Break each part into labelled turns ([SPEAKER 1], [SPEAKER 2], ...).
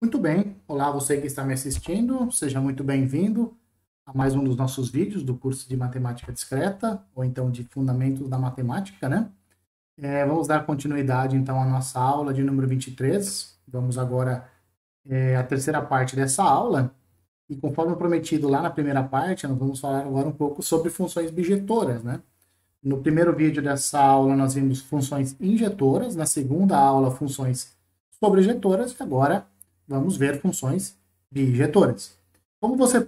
[SPEAKER 1] Muito bem, olá você que está me assistindo, seja muito bem-vindo a mais um dos nossos vídeos do curso de Matemática Discreta, ou então de Fundamentos da Matemática, né? Vamos dar continuidade então à nossa aula de número 23. Vamos agora à terceira parte dessa aula, e conforme prometido lá na primeira parte, nós vamos falar agora um pouco sobre funções bijetoras, né? No primeiro vídeo dessa aula nós vimos funções injetoras, na segunda aula funções sobrejetoras, e agora vamos ver funções bijetoras. Como você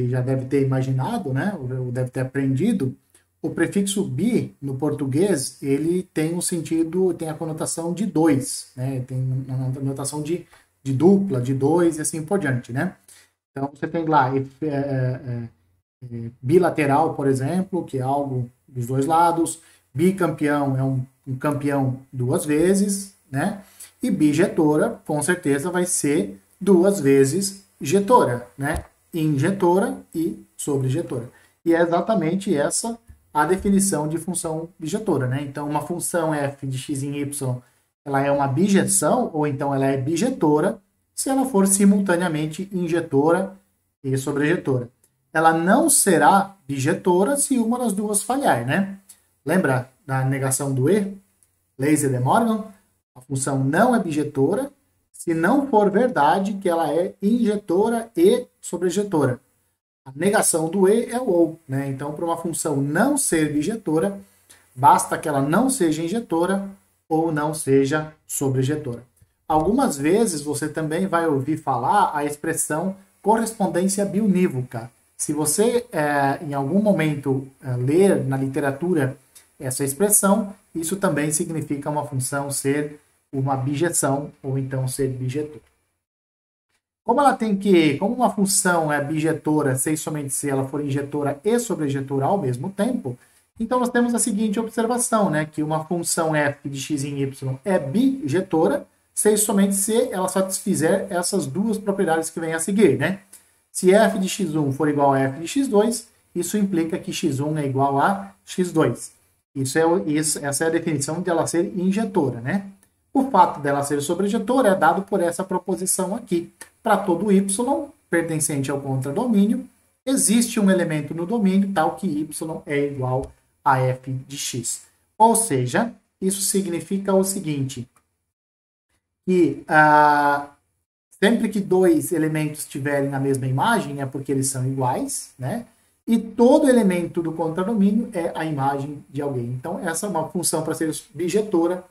[SPEAKER 1] já deve ter imaginado, né, ou deve ter aprendido, o prefixo bi no português, ele tem um sentido, tem a conotação de dois, né, tem uma conotação de dupla, de dois e assim por diante, né. Então você tem lá bilateral, por exemplo, que é algo dos dois lados, bicampeão é um campeão duas vezes, né? E bijetora, com certeza, vai ser duas vezes jetora, né? Injetora e sobrejetora. E é exatamente essa a definição de função bijetora, né? Então, uma função f de x em y, ela é uma bijeção, ou então ela é bijetora, se ela for simultaneamente injetora e sobrejetora. Ela não será bijetora se uma das duas falhar, né? Lembra da negação do E? Leis e de Morgan? A função não é bijetora se não for verdade que ela é injetora e sobrejetora. A negação do E é o ou, né? Então, para uma função não ser bijetora, basta que ela não seja injetora ou não seja sobrejetora. Algumas vezes você também vai ouvir falar a expressão correspondência biunívoca. Se você, em algum momento, ler na literatura essa expressão, isso também significa uma função ser uma bijeção ou então ser bijetor. Como uma função é bijetora se e somente se ela for injetora e sobrejetora ao mesmo tempo, então nós temos a seguinte observação, né, que uma função f de x em y é bijetora se e somente se ela satisfizer essas duas propriedades que vêm a seguir, né? Se f de x1 for igual a f de x2, isso implica que x1 é igual a x2. Essa é a definição de ela ser injetora, né? O fato dela ser sobrejetora é dado por essa proposição aqui. Para todo y pertencente ao contradomínio, existe um elemento no domínio tal que y é igual a f de x. Ou seja, isso significa o seguinte, que sempre que dois elementos estiverem na mesma imagem, é porque eles são iguais, né? E todo elemento do contradomínio é a imagem de alguém. Então, essa é uma função para ser bijetora,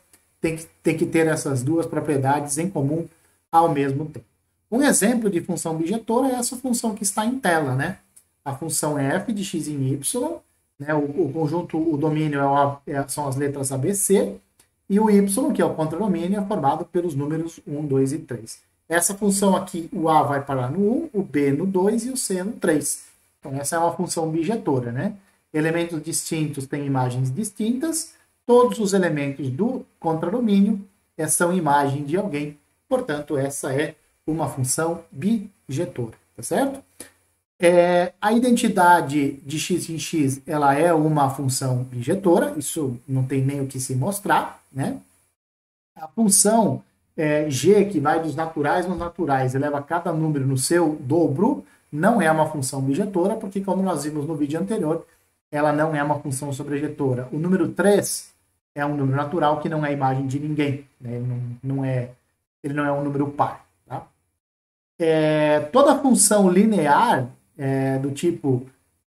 [SPEAKER 1] tem que ter essas duas propriedades em comum ao mesmo tempo. Um exemplo de função bijetora é essa função que está em tela, né? A função f de x em y, né? O conjunto, o domínio são as letras ABC, e o y, que é o contradomínio, é formado pelos números 1, 2 e 3. Essa função aqui, o A vai parar no 1, o B no 2 e o C no 3. Então, essa é uma função bijetora, né? Elementos distintos têm imagens distintas, todos os elementos do contradomínio são imagem de alguém, portanto, essa é uma função bijetora, tá certo? A identidade de x em x, ela é uma função bijetora, isso não tem nem o que se mostrar, né? A função g, que vai dos naturais nos naturais, eleva cada número no seu dobro, não é uma função bijetora, porque como nós vimos no vídeo anterior, ela não é uma função sobrejetora. O número 3 é um número natural que não é imagem de ninguém, né? Ele não é um número par. Tá? Toda função linear do tipo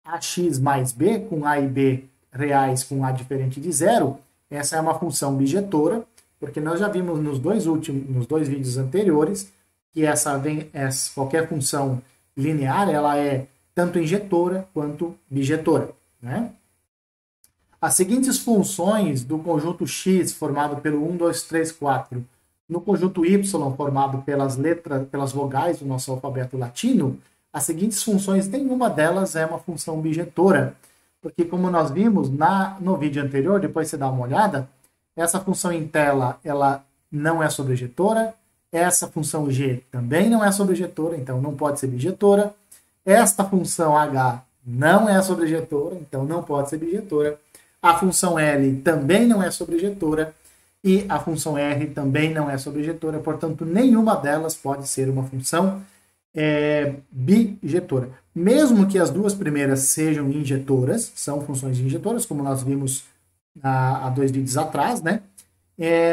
[SPEAKER 1] ax mais b, com a e b reais com a diferente de zero, essa é uma função bijetora, porque nós já vimos nos dois vídeos anteriores que qualquer função linear ela é tanto injetora quanto bijetora, né? As seguintes funções do conjunto x formado pelo 1, 2, 3, 4 no conjunto y formado pelas vogais do nosso alfabeto latino, as seguintes funções, nenhuma delas é uma função bijetora, porque como nós vimos no vídeo anterior, depois você dá uma olhada, essa função em tela ela não é sobrejetora, essa função g também não é sobrejetora, então não pode ser bijetora, esta função h não é sobrejetora, então não pode ser bijetora, a função L também não é sobrejetora, e a função R também não é sobrejetora, portanto, nenhuma delas pode ser uma função bijetora. Mesmo que as duas primeiras sejam injetoras, são funções injetoras, como nós vimos há 2 vídeos atrás, né?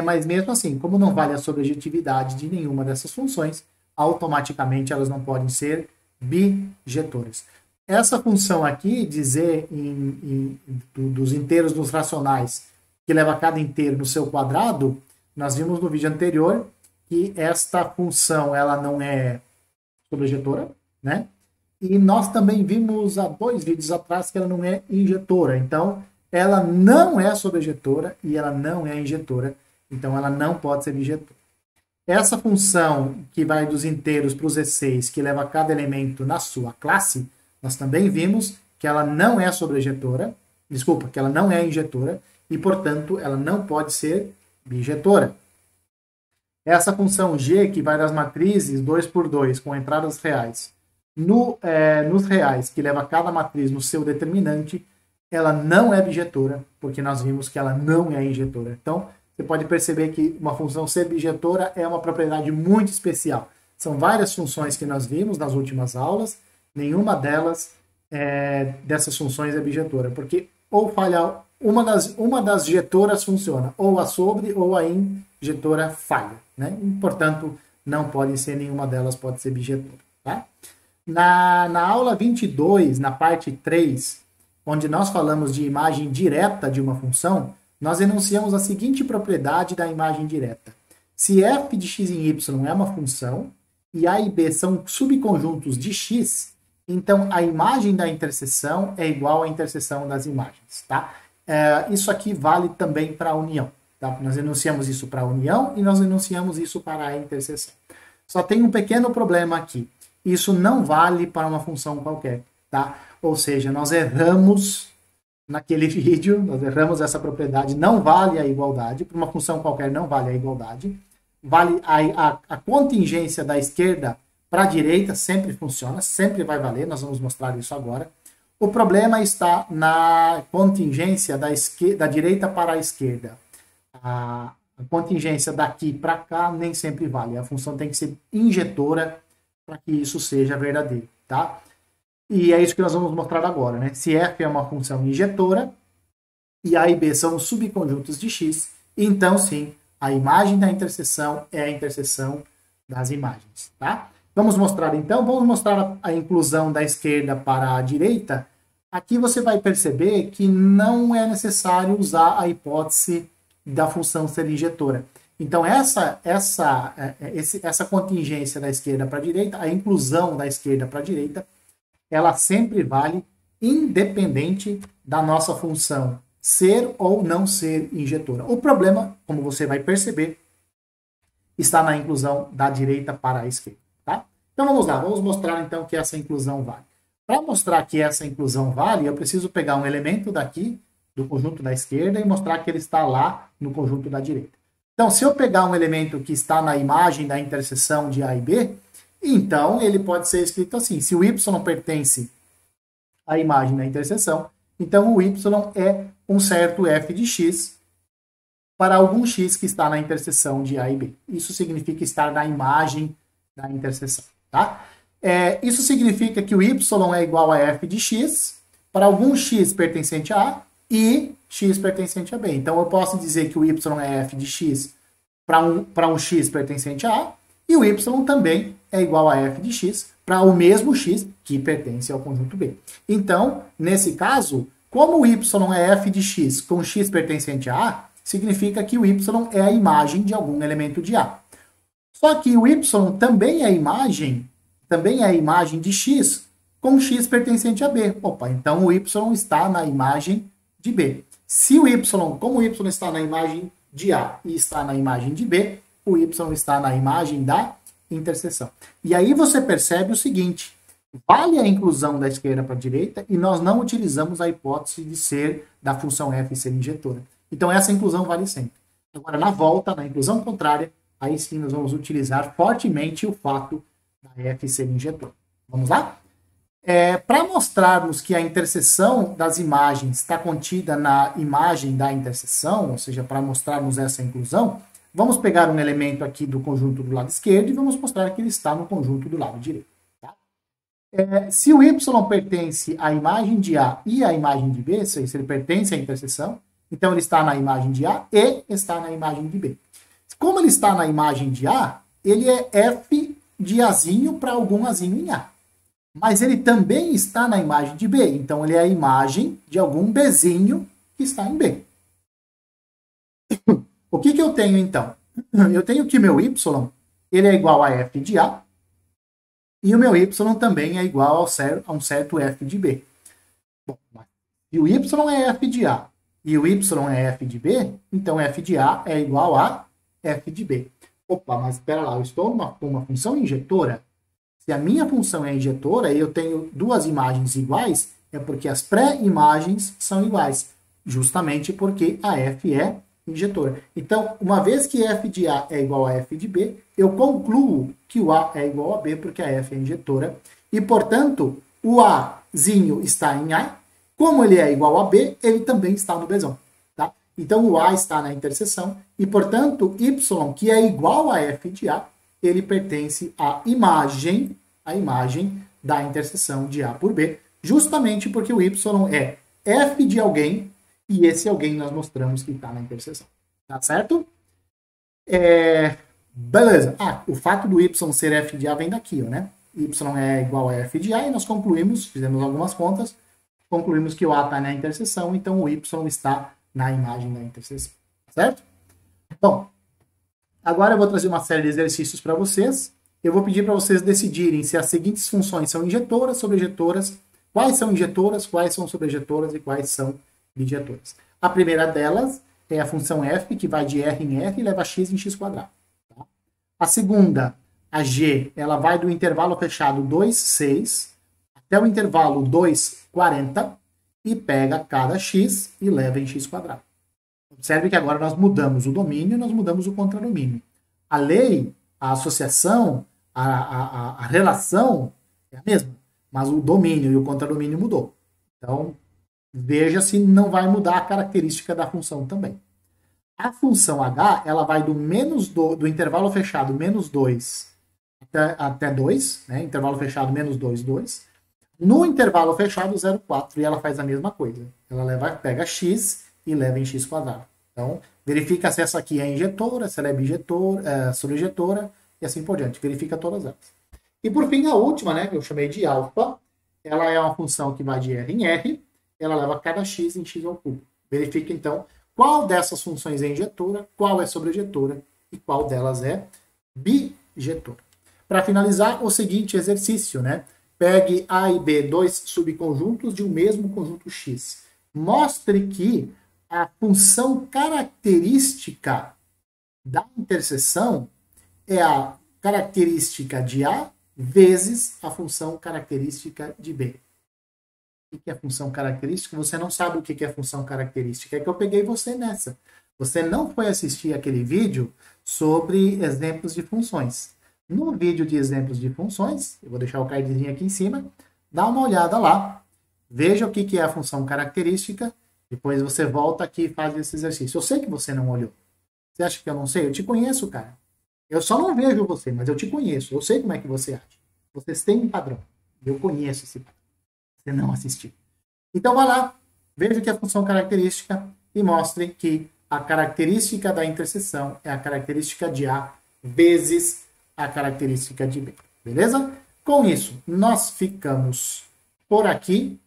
[SPEAKER 1] Mas mesmo assim, como não vale a sobrejetividade de nenhuma dessas funções, automaticamente elas não podem ser bijetoras. Essa função aqui, dizer dos inteiros dos racionais, que leva cada inteiro no seu quadrado, nós vimos no vídeo anterior que esta função ela não é sobrejetora, né? E nós também vimos há 2 vídeos atrás que ela não é injetora. Então, ela não é sobrejetora e ela não é injetora. Então, ela não pode ser bijetora. Essa função que vai dos inteiros para os E6, que leva cada elemento na sua classe, nós também vimos que ela não é sobrejetora, desculpa, que ela não é injetora, e, portanto, ela não pode ser bijetora. Essa função G, que vai das matrizes 2 por 2, com entradas reais, nos reais, que leva cada matriz no seu determinante, ela não é bijetora, porque nós vimos que ela não é injetora. Então, você pode perceber que uma função ser bijetora é uma propriedade muito especial. São várias funções que nós vimos nas últimas aulas, nenhuma dessas funções é bijetora, porque ou falha uma das jetoras funciona, ou a sobre ou a injetora falha, né? E, portanto, não pode ser nenhuma delas, pode ser bijetora, tá? Na aula 22, na parte 3, onde nós falamos de imagem direta de uma função, nós enunciamos a seguinte propriedade da imagem direta. Se f de x em y é uma função, e a e b são subconjuntos de x, então a imagem da interseção é igual à interseção das imagens, tá? Isso aqui vale também para a união, tá? Nós enunciamos isso para a união e nós enunciamos isso para a interseção. Só tem um pequeno problema aqui. Isso não vale para uma função qualquer, tá? Ou seja, nós erramos naquele vídeo, nós erramos essa propriedade, não vale a igualdade, para uma função qualquer não vale a igualdade, vale a contingência da esquerda para a direita, sempre funciona, sempre vai valer, nós vamos mostrar isso agora. O problema está na contingência da direita para a esquerda. A contingência daqui para cá nem sempre vale, a função tem que ser injetora para que isso seja verdadeiro, tá? E é isso que nós vamos mostrar agora, né? Se f é uma função injetora e a e b são os subconjuntos de x, então sim, a imagem da interseção é a interseção das imagens, tá? Vamos mostrar então, vamos mostrar a inclusão da esquerda para a direita. Aqui você vai perceber que não é necessário usar a hipótese da função ser injetora. Então, essa contingência da esquerda para a direita, a inclusão da esquerda para a direita, ela sempre vale independente da nossa função ser ou não ser injetora. O problema, como você vai perceber, está na inclusão da direita para a esquerda. Tá? Então, vamos lá, vamos mostrar então que essa inclusão vale. Para mostrar que essa inclusão vale, eu preciso pegar um elemento daqui, do conjunto da esquerda, e mostrar que ele está lá no conjunto da direita. Então, se eu pegar um elemento que está na imagem da interseção de A e B, então ele pode ser escrito assim. Se o y pertence à imagem da interseção, então o y é um certo f de x para algum x que está na interseção de A e B. Isso significa estar na imagem da interseção. Tá? Isso significa que o y é igual a f de x para algum x pertencente a A e x pertencente a B. Então, eu posso dizer que o y é f de x para um x pertencente a A, e o y também é igual a f de x para o mesmo x que pertence ao conjunto B. Então, nesse caso, como o y é f de x com x pertencente a A, significa que o y é a imagem de algum elemento de A. Só que o y também é a imagem de x com x pertencente a B. Opa, então o y está na imagem de B. Se o y, como o y está na imagem de A e está na imagem de B, o y está na imagem da interseção. E aí você percebe o seguinte, vale a inclusão da esquerda para a direita e nós não utilizamos a hipótese de ser da função f ser injetora. Então essa inclusão vale sempre. Agora na volta, na inclusão contrária, aí sim nós vamos utilizar fortemente o fato da f ser injetora. Vamos lá? Para mostrarmos que a interseção das imagens está contida na imagem da interseção, ou seja, para mostrarmos essa inclusão, vamos pegar um elemento aqui do conjunto do lado esquerdo e vamos mostrar que ele está no conjunto do lado direito. Tá? Se o y pertence à imagem de A e à imagem de B, se ele pertence à interseção, então ele está na imagem de A e está na imagem de B. Como ele está na imagem de A, ele é f de Azinho para algum Azinho em A. Mas ele também está na imagem de B, então ele é a imagem de algum Bzinho que está em B. O que eu tenho, então? Eu tenho que meu y ele é igual a f de A, e o meu y também é igual a um certo f de B. Bom, se o y é f de A e o y é f de B, então f de A é igual a f de B. Opa, mas espera lá, eu estou com uma função injetora. Se a minha função é injetora e eu tenho duas imagens iguais, é porque as pré-imagens são iguais, justamente porque a f é injetora. Então, uma vez que f de A é igual a f de B, eu concluo que o A é igual a B, porque a f é injetora, e, portanto, o Azinho está em A, como ele é igual a B, ele também está no Bzão. Tá? Então, o A está na interseção, e, portanto, y, que é igual a f de A, ele pertence à imagem da interseção de A por B, justamente porque o y é f de alguém, e esse alguém nós mostramos que está na interseção. Tá certo? Beleza. O fato do y ser f de A vem daqui, né? Y é igual a f de A, e nós concluímos, fizemos algumas contas, concluímos que o A está na interseção, então o y está na imagem da interseção. Certo? Bom, agora eu vou trazer uma série de exercícios para vocês. Eu vou pedir para vocês decidirem se as seguintes funções são injetoras, sobrejetoras, quais são injetoras, quais são sobrejetoras e quais são bijetoras. A primeira delas é a função f, que vai de r em r e leva x em x². Tá? A segunda, a g, ela vai do intervalo fechado 2, 6 até o intervalo 2, 40 e pega cada x e leva em x². Observe que agora nós mudamos o domínio e nós mudamos o contradomínio. A lei, a associação, a relação é a mesma, mas o domínio e o contradomínio mudou. Então, veja se não vai mudar a característica da função também. A função h, ela vai do intervalo fechado menos 2 até 2, né? Intervalo fechado menos 2, 2. No intervalo fechado 0,4, e ela faz a mesma coisa. Ela pega x e leva em x². Então, verifica se essa aqui é injetora, se ela é bijetora, sobrejetora, e assim por diante. Verifica todas elas. E por fim, a última, né, que eu chamei de alfa, ela é uma função que vai de r em r, ela leva cada x em x ao cubo. Verifica, então, qual dessas funções é injetora, qual é sobrejetora e qual delas é bijetora. Para finalizar, o seguinte exercício, né? Pegue A e B, dois subconjuntos de um mesmo conjunto X. Mostre que a função característica da interseção é a característica de A vezes a função característica de B. O que é função característica? Você não sabe o que é função característica. É que eu peguei você nessa. Você não foi assistir aquele vídeo sobre exemplos de funções. No vídeo de exemplos de funções, eu vou deixar o cardzinho aqui em cima, dá uma olhada lá, veja o que é a função característica, depois você volta aqui e faz esse exercício. Eu sei que você não olhou. Você acha que eu não sei? Eu te conheço, cara. Eu só não vejo você, mas eu te conheço. Eu sei como é que você age. Vocês têm um padrão. Eu conheço esse padrão. Você não assistiu. Então, vá lá, veja o que é a função característica e mostre que a característica da interseção é a característica de A vezes a característica de B. Beleza? Com isso, nós ficamos por aqui.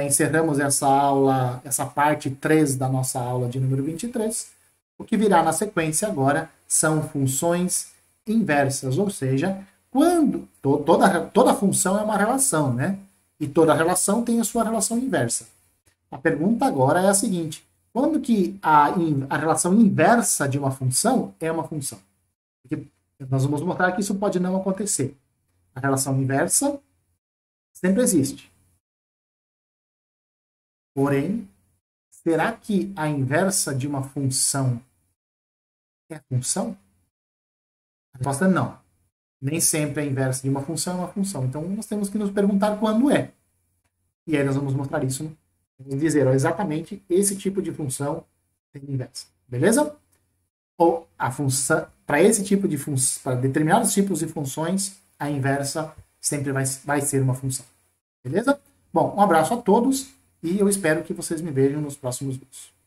[SPEAKER 1] Encerramos essa aula, essa parte 3 da nossa aula de número 23. O que virá na sequência agora são funções inversas, ou seja, quando toda função é uma relação, né? E toda relação tem a sua relação inversa. A pergunta agora é a seguinte: quando que a relação inversa de uma função é uma função? Porque nós vamos mostrar que isso pode não acontecer. A relação inversa sempre existe. Porém, será que a inversa de uma função é função? A resposta é não. Nem sempre a inversa de uma função é uma função. Então, nós temos que nos perguntar quando é. E aí nós vamos mostrar isso. Vamos dizer, ó, exatamente esse tipo de função tem inversa. Beleza? Ou a função, para esse tipo de função, para determinados tipos de funções, a inversa sempre vai ser uma função. Beleza? Bom, um abraço a todos e eu espero que vocês me vejam nos próximos vídeos.